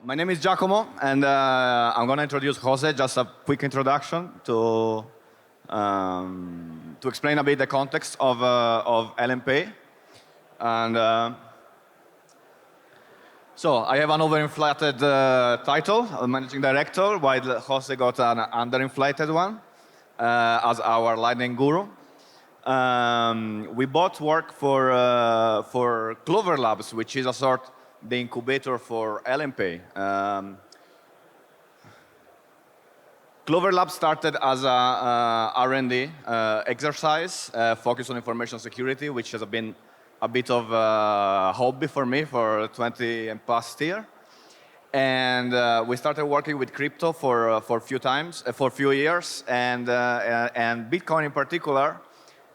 my name is Giacomo, and I'm going to introduce José. Just a quick introduction to explain a bit the context of Elenpay. And so I have an overinflated title, Managing Director, while José got an underinflated one as our Lightning Guru. We both work for Clover Labs, which is a sort the incubator for Elenpay. Clover Labs started as a R&D exercise focused on information security, which has been a bit of a hobby for me for 20 and past year. And we started working with crypto for a few years, and Bitcoin in particular.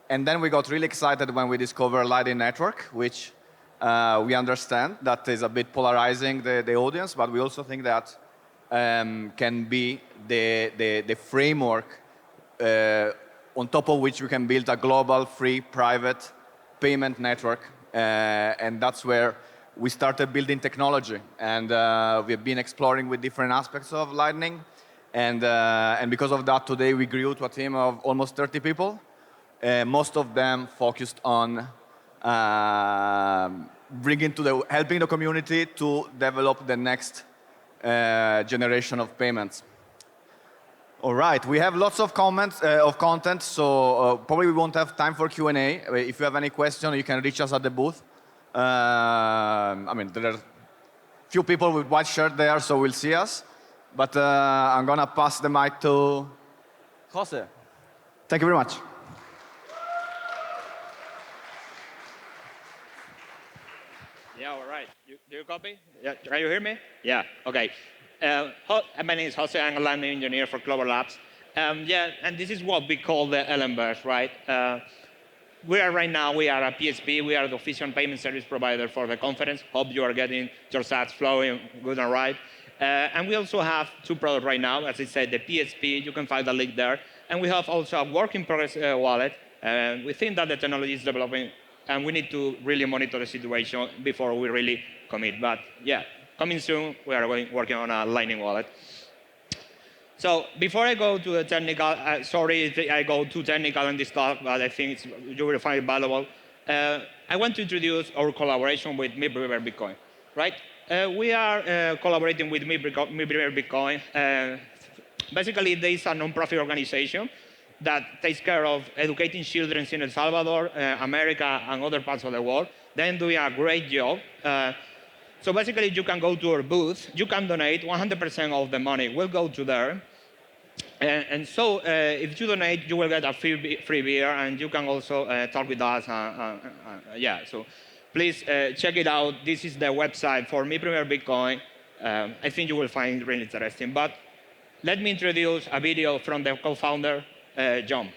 And then we got really excited when we discovered Lightning Network, which we understand that is a bit polarizing the audience, but we also think that can be the framework on top of which we can build a global, free, private payment network. And that's where we started building technology. And we've been exploring with different aspects of Lightning. And because of that, today we grew to a team of almost 30 people, most of them focused on helping the community to develop the next generation of payments. All right, we have lots of content, so probably we won't have time for Q&A. If you have any question, you can reach us at the booth. I mean, there are few people with white shirt there, so we'll see us. But I'm gonna pass the mic to José. Thank you very much. Yeah, all right. Do you copy? Yeah, can you hear me? Yeah, okay. My name is José. I'm a Lightning engineer for Clover Labs. Yeah, and this is what we call the Elenpay, right? We are a PSP. We are the official payment service provider for the conference. Hope you are getting your sats flowing good and right. And we also have two products right now. As I said, the PSP, you can find the link there. And we have also a work in progress wallet. We think that the technology is developing, and we need to really monitor the situation before we really commit. But yeah, coming soon, we are working on a Lightning wallet. So before I go to the technical, sorry if I go too technical in this talk, but I think you will find it valuable. I want to introduce our collaboration with MidRiver Bitcoin, right? We are collaborating with MidRiver Bitcoin. Basically, there is a non-profit organization that takes care of educating children in El Salvador, America, and other parts of the world. They're doing a great job. So basically, you can go to our booth. You can donate. 100% of the money will go to there. And so if you donate, you will get a free beer, and you can also talk with us. Yeah, so please check it out. This is the website for MidRiver Bitcoin. I think you will find it really interesting. But let me introduce a video from the co-founder, John.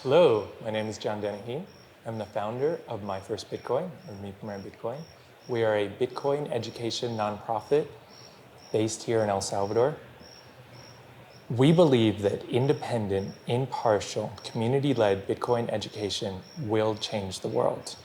Hello, my name is John Dennehy. I'm the founder of My First Bitcoin, or MidRiver Bitcoin. We are a Bitcoin education nonprofit based here in El Salvador. We believe that independent, impartial, community-led Bitcoin education will change the world.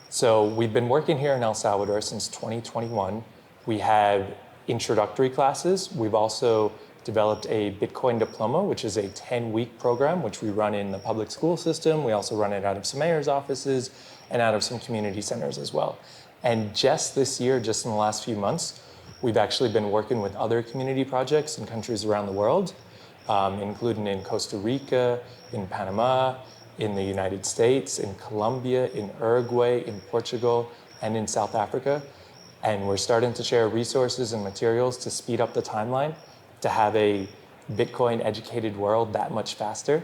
So we've been working here in El Salvador since 2021. We have introductory classes. We've also developed a Bitcoin diploma, which is a 10-week program, which we run in the public school system. We also run it out of some mayor's offices and out of some community centers as well. And just this year, just in the last few months, we've actually been working with other community projects in countries around the world, including in Costa Rica, in Panama, in the United States, in Colombia, in Uruguay, in Portugal, and in South Africa. And we're starting to share resources and materials to speed up the timeline to have a Bitcoin educated world that much faster.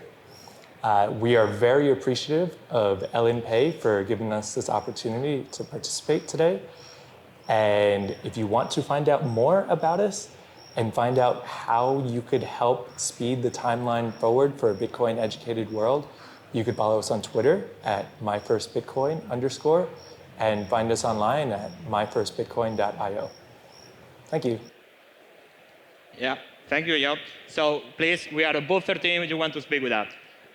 We are very appreciative of Elenpay for giving us this opportunity to participate today. And if you want to find out more about us and find out how you could help speed the timeline forward for a Bitcoin educated world, you could follow us on Twitter at myfirstbitcoin_ and find us online at myfirstbitcoin.io. Thank you. Yeah, thank you, Job. So please, we are a booth 13 if you want to speak with us.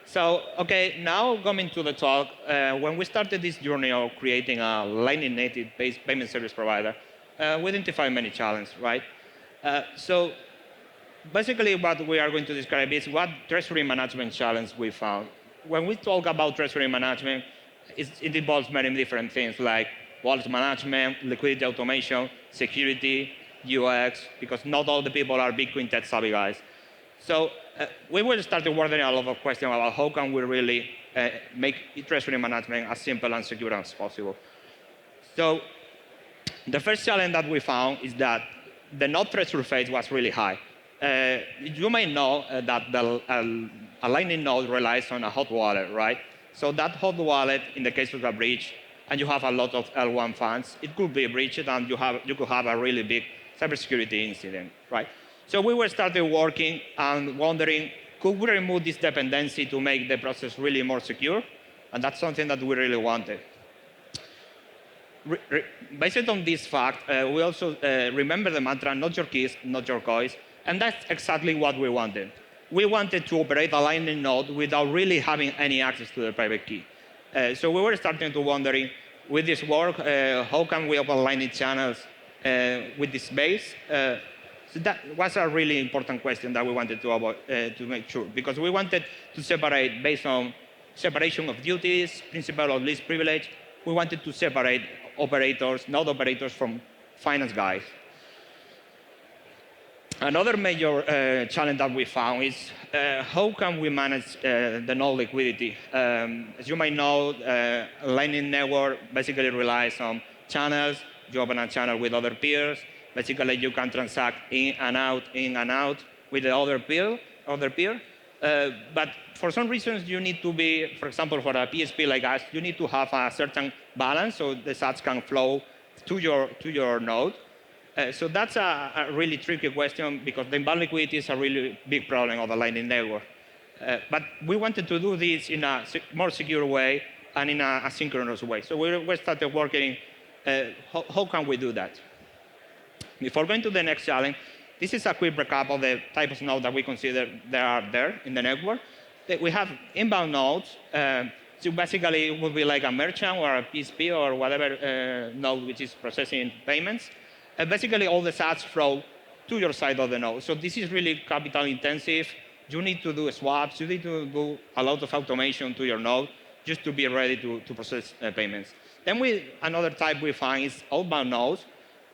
So, okay, now coming to the talk, when we started this journey of creating a Lightning native payment service provider, we identify many challenges, right? So basically what we are going to describe is what treasury management challenge we found. When we talk about treasury management, it involves many different things like wallet management, liquidity automation, security, UX, because not all the people are Bitcoin tech savvy guys. So we will start wondering a lot of questions about how can we really make treasury management as simple and secure as possible. So the first challenge that we found is that the node threshold phase was really high. You may know that a Lightning node relies on a hot wallet, right? So that hot wallet, in the case of a breach, and you have a lot of L1 funds, it could be breached and you could have a really big cybersecurity incident, right? So we were started working and wondering, could we remove this dependency to make the process really more secure? And that's something that we really wanted. Based on this fact, we also remember the mantra, not your keys, not your coins, and that's exactly what we wanted. We wanted to operate a Lightning node without really having any access to the private key. So we were starting to wondering, with this work, how can we open Lightning channels with this base? So that was a really important question that we wanted to make sure, because we wanted to separate based on separation of duties, principle of least privilege. We wanted to separate operators, node operators from finance guys. Another major challenge that we found is how can we manage the null liquidity? As you might know, Lightning Network basically relies on channels. You open a channel with other peers. Basically, you can transact in and out with the other peer. But for some reasons, you need to be, for example, for a PSP like us, you need to have a certain balance so the sats can flow to your node. So that's a really tricky question because the inbound liquidity is a really big problem of the Lightning Network. But we wanted to do this in a more secure way and in a asynchronous way. So we started working, how can we do that? Before going to the next challenge, this is a quick recap of the types of nodes that we consider there are there in the network. We have inbound nodes. So basically, it would be like a merchant or a PSP or whatever node which is processing payments. And basically, all the sats flow to your side of the node. So this is really capital intensive. You need to do swaps. You need to do a lot of automation to your node just to be ready to process payments. Then another type we find is outbound nodes.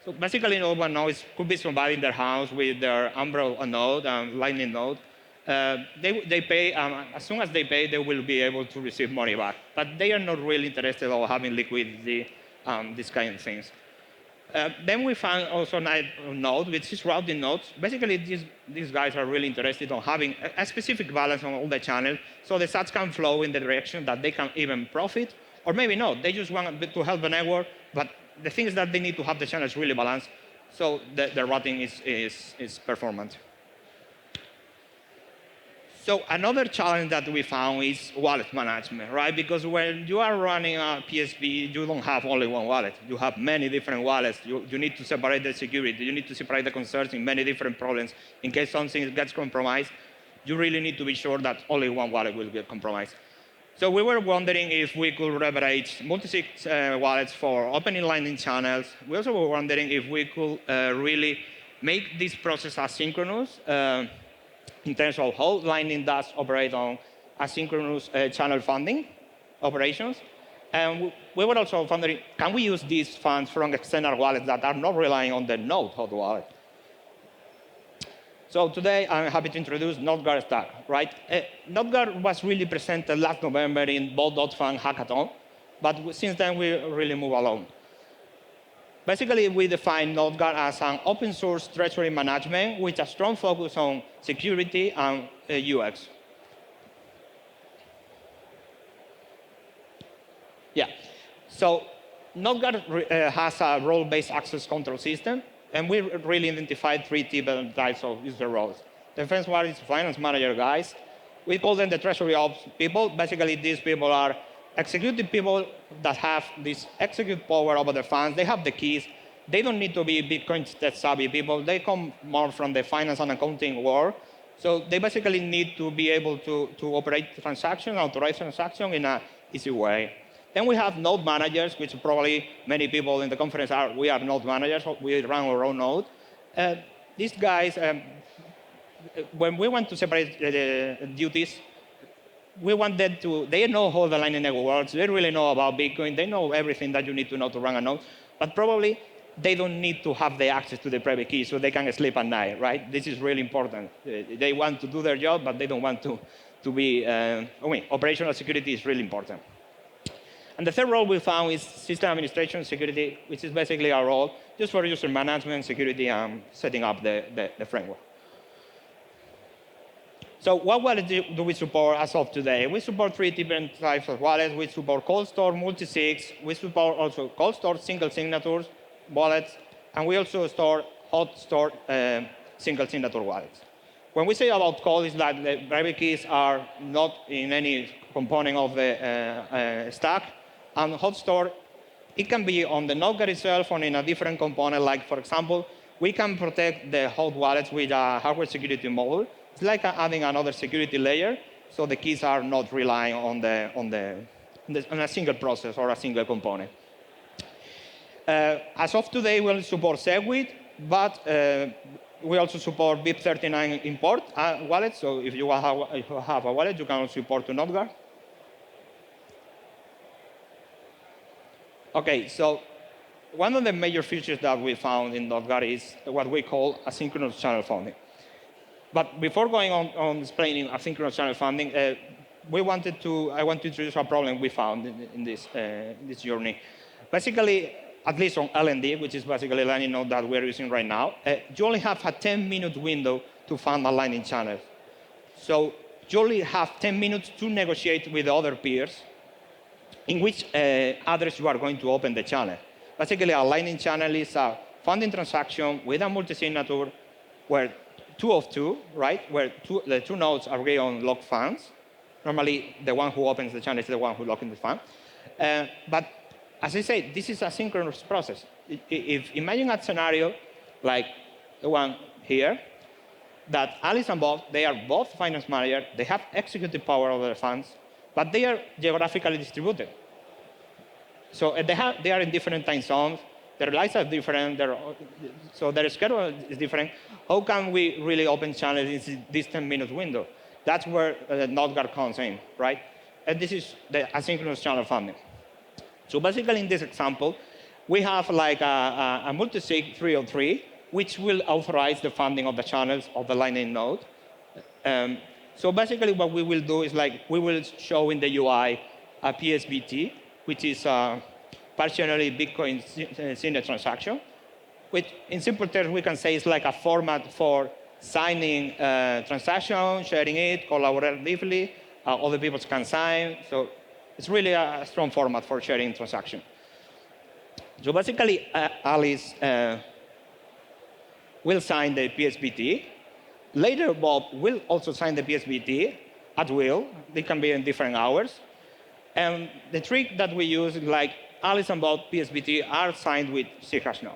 So basically, an outbound node could be somebody in their house with their Umbro node and Lightning node. They pay, as soon as they pay, they will be able to receive money back. But they are not really interested in having liquidity, these kind of things. Then we found also a node, which is routing nodes. Basically, these guys are really interested in having a specific balance on all the channels, so the sats can flow in the direction that they can even profit, or maybe not. They just want to help the network, but the thing is that they need to have the channels really balanced, so the routing is performant. So another challenge that we found is wallet management, right? Because when you are running a PSP, you don't have only one wallet. You have many different wallets. You need to separate the security. You need to separate the concerns in many different problems. In case something gets compromised, you really need to be sure that only one wallet will get compromised. So we were wondering if we could leverage multi-sig wallets for opening Lightning channels. We also were wondering if we could really make this process asynchronous, in terms of how Lightning does operate on asynchronous channel funding operations. And we were also wondering, can we use these funds from external wallets that are not relying on the node hot wallet? So today, I'm happy to introduce NodeGuard stack, right? NodeGuard was really presented last November in Bol.Fun hackathon, but since then, we really move along. Basically, we define NodeGuard as an open source treasury management with a strong focus on security and UX. Yeah, so NodeGuard has a role-based access control system, and we really identified three different types of user roles. The first one is finance manager guys. We call them the treasury ops people. Basically, these people are executive people that have this execute power over the funds. They have the keys. They don't need to be Bitcoin tech savvy people. They come more from the finance and accounting world. So they basically need to be able to operate transactions, authorize transactions in an easy way. Then we have node managers, which probably many people in the conference are. We are node managers. We run our own node. These guys, when we want to separate the duties, we want them to, they know how the Lightning Network works. They really know about Bitcoin. They know everything that you need to know to run a node. But probably they don't need to have the access to the private key so they can sleep at night, right? This is really important. They want to do their job, but they don't want to be, operational security is really important. And the third role we found is system administration security, which is basically our role just for user management, security, and setting up the framework. So what wallet do we support as of today? We support 3 different types of wallets. We support cold store, multi-sigs. We support also cold store, single signatures, wallets. And we also store hot store, single signature wallets. When we say about cold, it's that the private keys are not in any component of the stack. And hot store, it can be on the NodeGuard itself or in a different component. Like, for example, we can protect the hot wallets with a hardware security module. It's like adding another security layer, so the keys are not relying on a single process or a single component. As of today, we'll support SegWit, but we also support BIP39 import wallets. So if you have a wallet, you can also import to NodeGuard. OK, so one of the major features that we found in NodeGuard is what we call asynchronous channel funding. But before going on explaining asynchronous channel funding, I want to introduce a problem we found in this journey. Basically, at least on LND, which is basically a Lightning node that we're using right now, you only have a 10-minute window to fund a Lightning channel. So you only have 10 minutes to negotiate with the other peers in which address you are going to open the channel. Basically, a Lightning channel is a funding transaction with a multi-signature where 2 of 2, right? Where the 2 nodes agree on locked funds. Normally, the one who opens the channel is the one who locks in the fund. But as I said, this is a synchronous process. Imagine a scenario like the one here, that Alice and Bob, they are both finance managers. They have executive power over the funds, but they are geographically distributed. So they are in different time zones. Their lives are different, so their schedule is different. How can we really open channels in this 10-minute window? That's where NodeGuard comes in, right? And this is the asynchronous channel funding. So basically, in this example, we have like a multi-sig 303, which will authorize the funding of the channels of the Lightning node. So basically, what we will do is like we will show in the UI a PSBT, which is partially Bitcoin signature transaction, which in simple terms we can say is like a format for signing transaction, sharing it collaboratively. Other people can sign. So it's really a strong format for sharing transaction. So basically, Alice will sign the PSBT. Later, Bob will also sign the PSBT at will. They can be in different hours. And the trick that we use is like Alice and Bob PSBT are signed with Zcash now.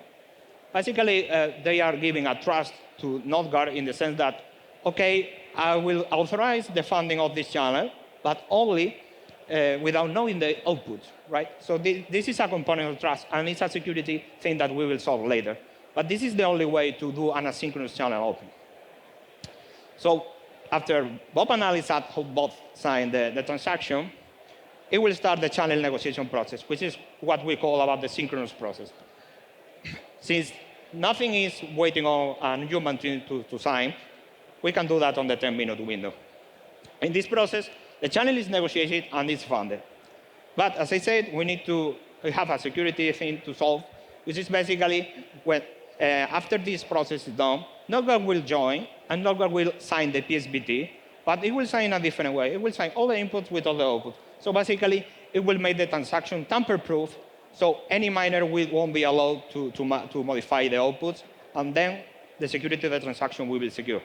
Basically, they are giving a trust to NodeGuard in the sense that, OK, I will authorize the funding of this channel, but only without knowing the output, right? So this is a component of trust, and it's a security thing that we will solve later. But this is the only way to do an asynchronous channel open. So after Bob and Alice had both signed the transaction, it will start the channel negotiation process, which is what we call about the synchronous process. Since nothing is waiting on a human to sign, we can do that on the 10-minute window. In this process, the channel is negotiated and it's funded. But as I said, we have a security thing to solve, which is basically when after this process is done, NodeGuard will join, and NodeGuard will sign the PSBT, but it will sign in a different way. It will sign all the inputs with all the outputs. So basically, it will make the transaction tamper-proof, so any miner won't be allowed to modify the outputs, and then the security of the transaction will be secure.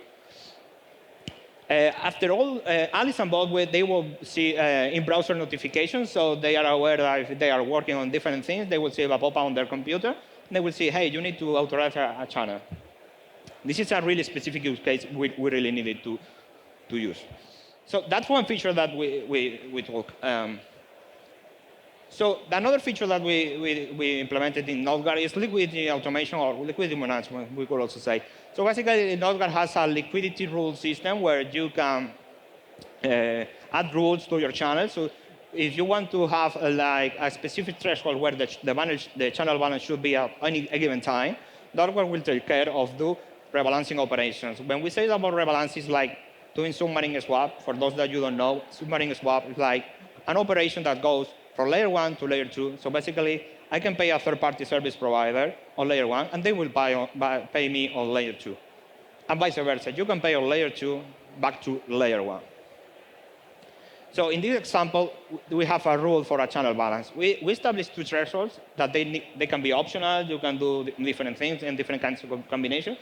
After all, Alice and Bob, they will see in-browser notifications, so they are aware that if they are working on different things, they will see a pop-up on their computer, and they will say, hey, you need to authorize a channel. This is a really specific use case we really needed to use. So that's one feature that we talk. So another feature that we implemented in NodeGuard is liquidity automation or liquidity management, we could also say. So basically, NodeGuard has a liquidity rule system where you can add rules to your channel. So if you want to have like a specific threshold where the channel balance should be at any given time, NodeGuard will take care of do rebalancing operations. When we say about rebalance, it's like doing submarine swap. For those that you don't know, submarine swap is like an operation that goes from layer 1 to layer 2. So basically, I can pay a third-party service provider on layer 1, and they will pay me on layer 2. And vice versa. You can pay on layer 2 back to layer 1. So in this example, we have a rule for a channel balance. We established 2 thresholds that they can be optional. You can do different things and different kinds of combinations.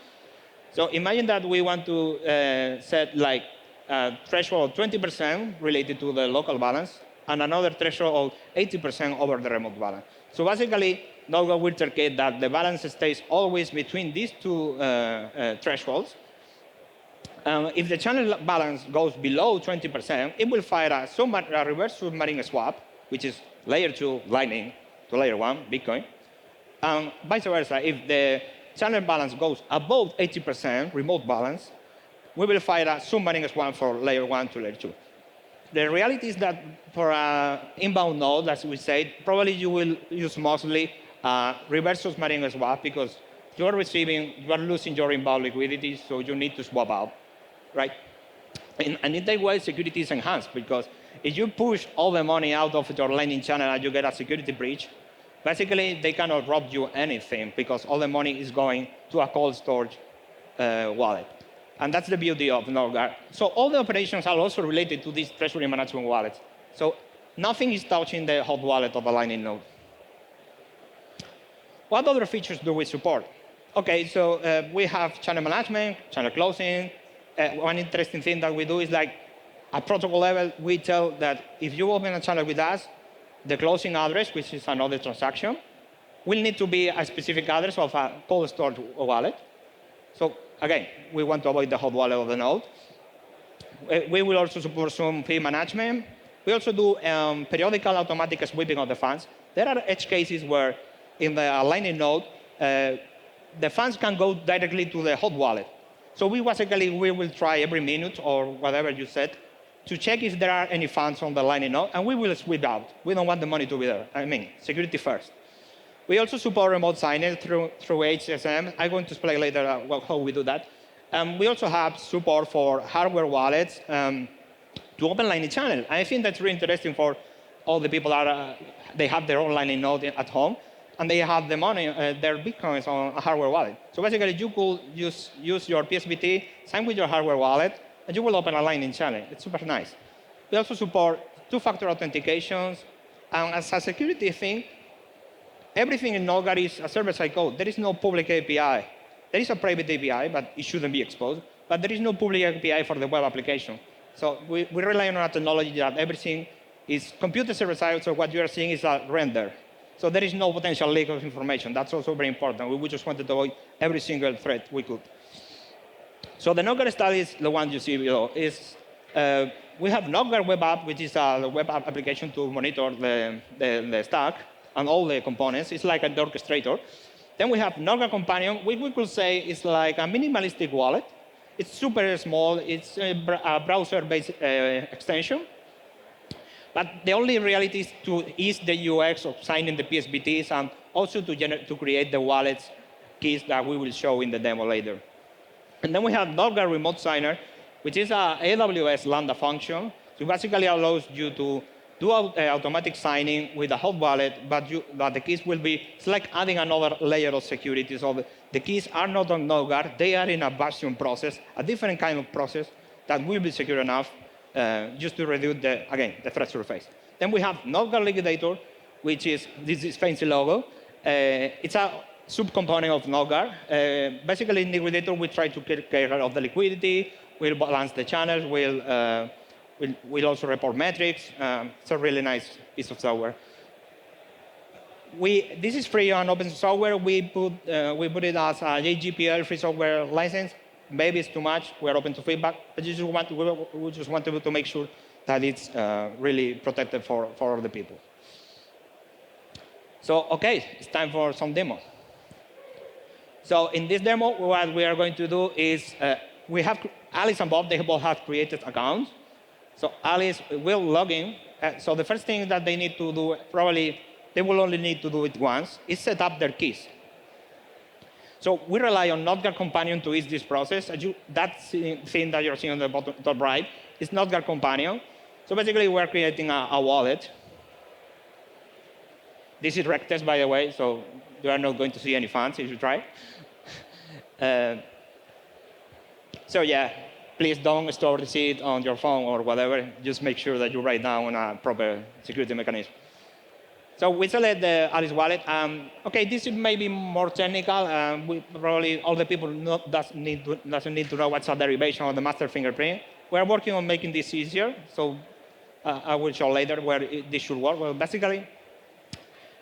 So imagine that we want to set like a threshold of 20% related to the local balance and another threshold of 80% over the remote balance. So basically, NodeGuard will certificate that the balance stays always between these 2 thresholds. If the channel balance goes below 20%, it will fire a reverse submarine swap, which is layer 2 Lightning to layer 1 Bitcoin. And vice versa, if the channel balance goes above 80% remote balance, we will fire a submarine swap for layer 1 to layer 2. The reality is that for an inbound node, as we said, probably you will use mostly reverse submarine swap because you are losing your inbound liquidity, so you need to swap out, right? And in that way, security is enhanced because if you push all the money out of your Lightning channel and you get a security breach, basically they cannot rob you anything because all the money is going to a cold storage wallet. And that's the beauty of NodeGuard. So all the operations are also related to these treasury management wallets. So nothing is touching the hot wallet of a Lightning node. What other features do we support? OK, so we have channel management, channel closing. One interesting thing that we do is like at protocol level, we tell that if you open a channel with us, the closing address, which is another transaction, will need to be a specific address of a cold storage wallet. So again, we want to avoid the hot wallet of the node. We will also support some fee management. We also do periodical automatic sweeping of the funds. There are edge cases where in the Lightning node, the funds can go directly to the hot wallet. So we will try every minute or whatever you said to check if there are any funds on the Lightning node, and we will sweep out. We don't want the money to be there. I mean, security first. We also support remote signing through HSM. I'm going to explain later how we do that. We also have support for hardware wallets to open Lightning channel. I think that's really interesting for all the people that they have their own Lightning node at home, and they have the money, their Bitcoins on a hardware wallet. So basically, you could use your PSBT, sign with your hardware wallet, and you will open a Lightning channel. It's super nice. We also support 2-factor authentications. And as a security thing, everything in NodeGuard is a server-side code. There is no public API. There is a private API, but it shouldn't be exposed. But there is no public API for the web application. So we rely on a technology that everything is computer server-side, so what you are seeing is a render. So there is no potential leak of information. That's also very important. We just wanted to avoid every single threat we could. So the NodeGuard studies, the one you see below, is we have NodeGuard web app, which is a web app application to monitor the stack and all the components. It's like an orchestrator. Then we have NodeGuard Companion, which we could say is like a minimalistic wallet. It's super small. It's a browser-based extension. But the only reality is to ease the UX of signing the PSBTs and also to create the wallets keys that we will show in the demo later. And then we have NodeGuard Remote Signer, which is a AWS Lambda function. So it basically allows you to do automatic signing with a hot wallet, but the keys will be, it's like adding another layer of security. So the keys are not on NodeGuard. They are in a bastion process, a different kind of process that will be secure enough just to reduce, the threat surface. Then we have NodeGuard Liquidator, which is this fancy logo. It's a subcomponent of NodeGuard. Basically, in Liquidator, we try to take care of the liquidity. We'll balance the channels. We'll also report metrics. It's a really nice piece of software. This is free on open software. We put it as a JGPL free software license. Maybe it's too much. We're open to feedback. But we just want to make sure that it's really protected for all the people. So, OK, it's time for some demo. So in this demo, what we are going to do is we have Alice and Bob, they both have created accounts. So Alice will log in. So the first thing that they need to do, probably they will only need to do it once, is set up their keys. So we rely on NodeGuard Companion to ease this process. That thing that you're seeing on the bottom top right is NodeGuard Companion. So basically, we're creating a wallet. This is rec test, by the way, so you are not going to see any funds if you try. So yeah, please don't store the seed on your phone or whatever. Just make sure that you write down a proper security mechanism. So we select the Alice wallet. OK, this may be more technical. Probably all the people doesn't need to know what's a derivation of the master fingerprint. We're working on making this easier. So I will show later where this should work. Well, basically,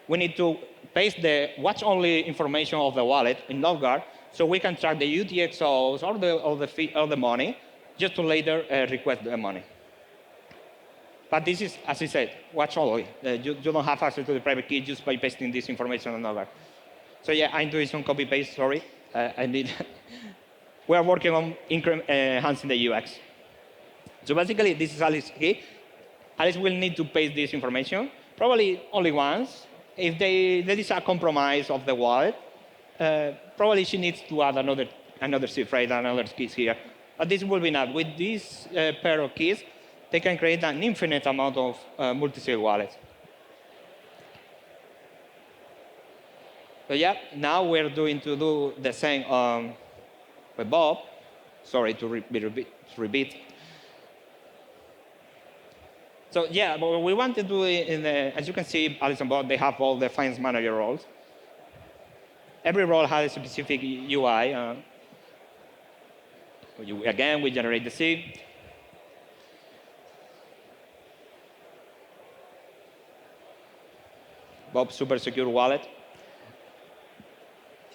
we need to paste the watch-only information of the wallet in NodeGuard so we can track the UTXOs or the money just to later request the money. But this is, as I said, watch-only. You don't have access to the private key just by pasting this information on NodeGuard. So yeah, I'm doing some copy-paste, sorry. We are working on enhancing the UX. So basically, this is Alice's key. Alice will need to paste this information, probably only once. If there is a compromise of the wallet, probably she needs to add another cipher, another keys here. But this will be enough. With this pair of keys, they can create an infinite amount of multi-sig wallets. So yeah, now we're going to do the same with Bob. Sorry to repeat. So yeah, but we want to do it as you can see, Alice and Bob, they have all the finance manager roles. Every role has a specific UI. Again, we generate the seed. Bob's super secure wallet.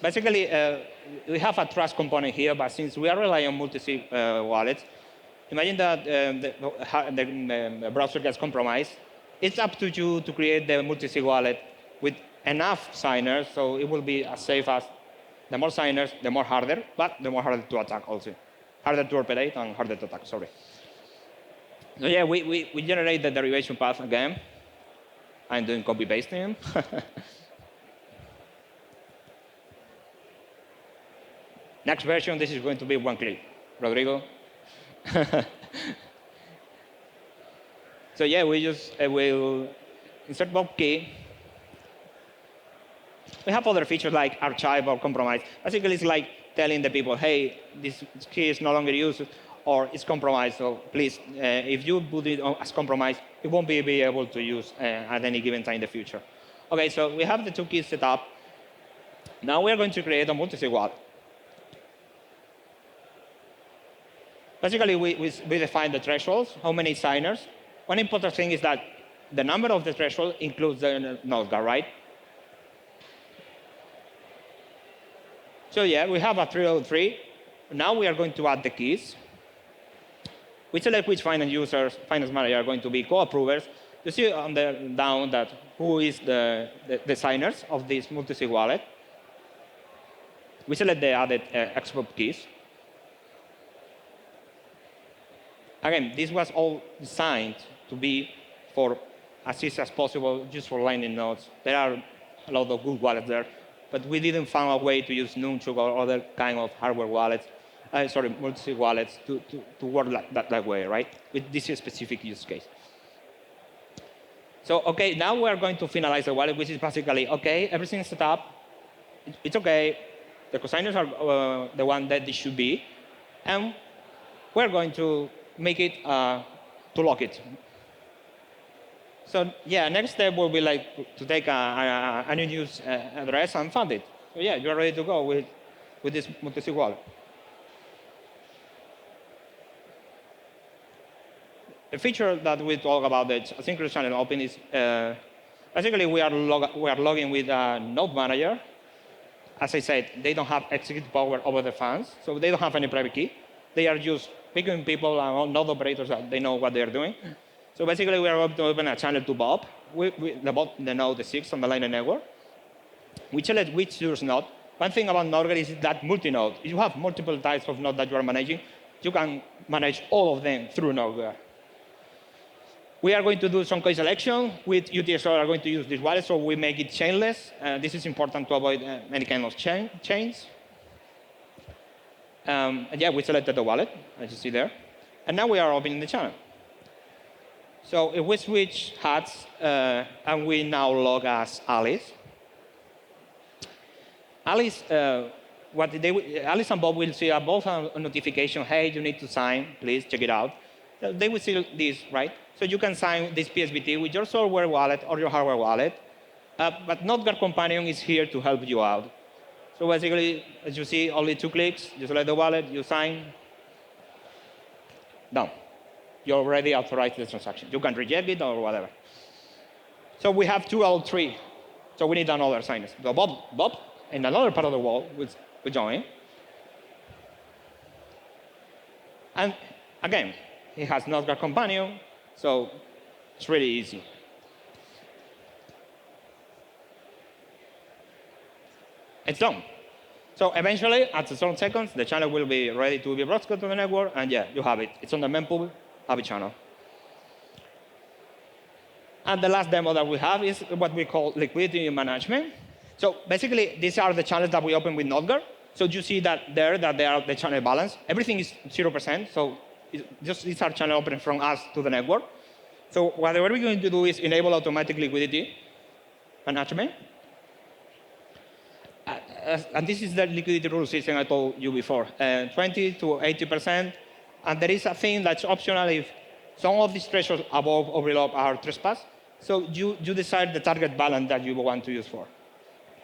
Basically, we have a trust component here, but since we are relying on multi-sig wallets, imagine that the browser gets compromised. It's up to you to create the multi-sig wallet with enough signers, so it will be as safe as the more signers, the more harder, but the more harder to attack also. Harder to operate and harder to attack, sorry. So yeah, we generate the derivation path again. I'm doing copy-pasting. Next version, this is going to be one click. Rodrigo? So yeah, we just will insert Bob key. We have other features like archive or compromise. Basically, it's like telling the people, hey, this key is no longer used or it's compromised. So please, if you put it as compromised, it won't be able to use at any given time in the future. OK, so we have the two keys set up. Now we're going to create a multi-sig wallet. Basically, we define the thresholds, how many signers. One important thing is that the number of the threshold includes the NodeGuard, right? So yeah, we have a 303. Now we are going to add the keys. We select which finance manager are going to be co-approvers. You see on the down that who is the signers of this multi-sig wallet. We select the added export keys. Again, this was all designed to be for as easy as possible, just for Lightning nodes. There are a lot of good wallets there, but we didn't find a way to use Nunchuk or other kind of hardware wallets, multi-sig wallets to work that way, right? With this specific use case. So, OK, now we're going to finalize the wallet, which is basically, OK, everything's set up. It's OK. The cosigners are the one that they should be. And we're going to make it to lock it. So yeah, next step will be like to take a unused address and fund it. So yeah, you're ready to go with this multi-sig wallet. The feature that we talk about the asynchronous channel open is basically we are logging with a node manager. As I said, they don't have execute power over the funds, so they don't have any private key. They are just picking people and node operators that they know what they are doing. So basically, we are going to open a channel to Bob, the node 6 on the Lightning network. we select which source node. One thing about NodeGuard is that multi-node. If you have multiple types of nodes that you are managing, you can manage all of them through NodeGuard. We are going to do some code selection. With UTXO, we are going to use this wallet, so we make it chainless. This is important to avoid any kind of chains. And yeah, we selected the wallet, as you see there. And now we are opening the channel. So if we switch hats, and we now log as Alice, Alice and Bob will see both a notification, hey, you need to sign, please check it out. They will see this, right? So you can sign this PSBT with your software wallet or your hardware wallet. But NodeGuard Companion is here to help you out. So basically, as you see, only 2 clicks. You select the wallet, you sign. Done. You already authorized the transaction. You can reject it or whatever. So we have 2 out of 3. So we need another signer. So Bob, in another part of the world, will join. And again, he has NodeGuard Companion, so it's really easy. It's done. So eventually, at some seconds, the channel will be ready to be broadcast to the network, and yeah, you have it. It's on the mempool, have a channel. And the last demo that we have is what we call liquidity management. So basically, these are the channels that we open with NodeGuard. So you see that they are the channel balance. Everything is 0%, so these are channel open from us to the network. So what we're going to do is enable automatic liquidity management. And this is the liquidity rule system I told you before, 20 to 80%. And there is a thing that's optional if some of these thresholds above or below are trespass. So you decide the target balance that you want to use for.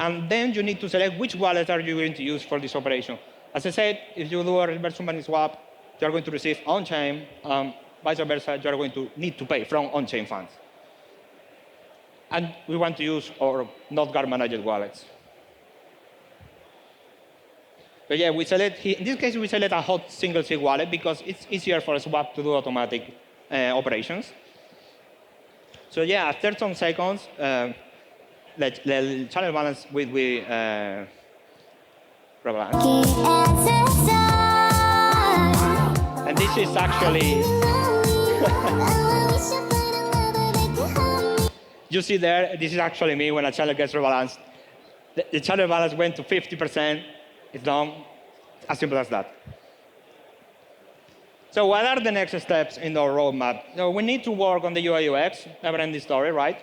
And then you need to select which wallet are you going to use for this operation. As I said, if you do a reverse money swap, you are going to receive on-chain. Vice versa, you are going to need to pay from on-chain funds. And we want to use our NodeGuard managed wallets. But yeah, in this case, we select a hot single sig wallet because it's easier for a swap to do automatic operations. So yeah, after some seconds, the channel balance will be rebalanced. And this is actually, you see there, this is actually me when a channel gets rebalanced. The channel balance went to 50%. It's done, as simple as that. So what are the next steps in our roadmap? So we need to work on the UI UX, never-ending story, right?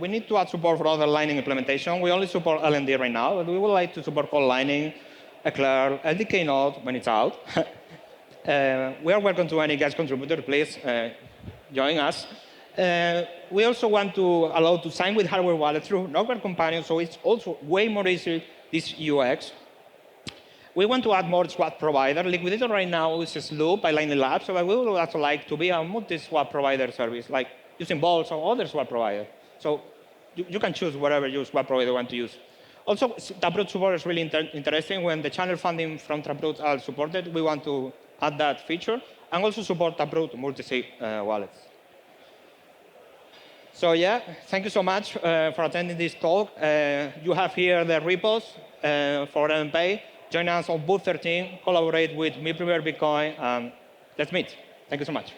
We need to add support for other Lightning implementation. We only support LND right now, but we would like to support Cold Lightning, Eclair, LDK Node when it's out. We are welcome to any guest contributor. Please join us. We also want to allow to sign with hardware wallet through NodeGuard Companion, so it's also way more easy, this UX. We want to add more swap provider. Liquidity right now is Sloop by Lightning Labs, so we would also like to be a multi-swap provider service, like using bolster or other swap provider. So you can choose whatever you swap provider you want to use. Also, Taproot support is really interesting. When the channel funding from Taproot are supported, we want to add that feature, and also support Taproot multi-sig wallets. So yeah, thank you so much for attending this talk. You have here the repos for Elenpay. Join us on booth 13, collaborate with Me Premier Bitcoin, and let's meet. Thank you so much.